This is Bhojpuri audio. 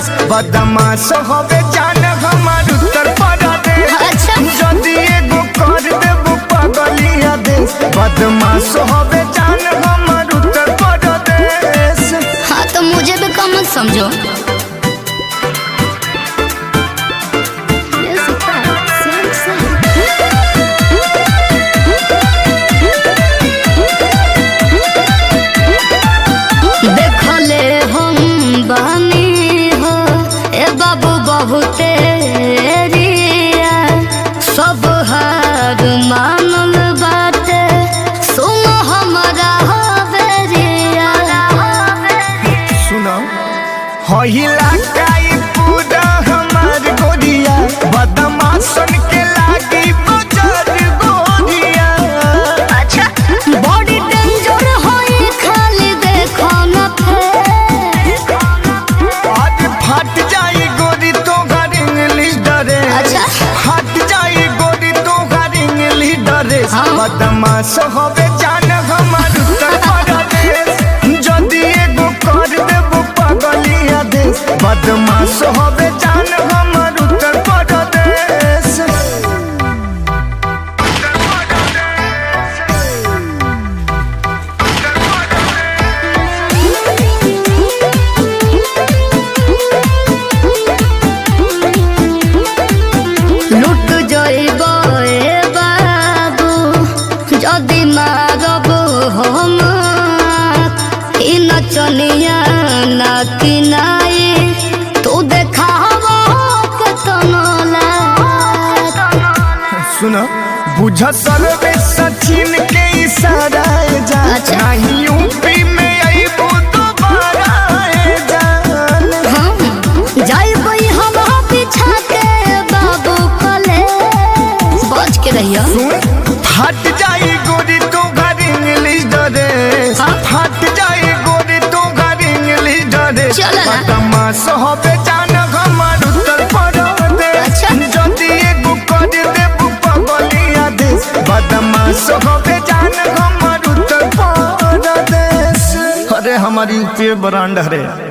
प्रदेश बदमाश होवे जान हमार उत्तर प्रदेश जदि एगो कर देबो पगलिया देश बदमाश होवे जान हमार उत्तर प्रदेश। हाँ तो मुझे भी कम मत समझो। सब हार मानल बाटे सुनो हमारा हवेरिया। सुनो होइला काई पूरा हमार गोरिया बदमाशन के लागी बजार गोरिया। अच्छा बॉडी डेंजर होई खाली देखो न फेर आज फट जाई गोरी तो घर इंग्लिश डरे। अच्छा हट जाई गोरी तो घर इंग्लिश डरे। बदमाश होवे जान हमार उत्तर प्रदेश जदि एगो कर देबो पगलिया देश बदमाश होवे जान हमार उत्तर प्रदेश। लुट जाइबो ए बाबू जदि मारब हम ई नचनिया ना किनाई तू देखावो केतनो लात। सुनो बुझ सर्वे सचिन के इशारा जा नहीं यूपी में आईबो दोबारा जान। जाइबो हम पीछा के बाबू कले बच के रहियो। फट जाई गोरी तो घर इंग्लिश डरे। फट जाई गोरी तो घर इंग्लिश डरे। बदमाश होवे जान हमार उत्तर प्रदेश जदि एगो कर देबो पगलिया देश बदमाश होवे जान हमार उत्तर प्रदेश। अरे हमारी यूपी ब्रांड है।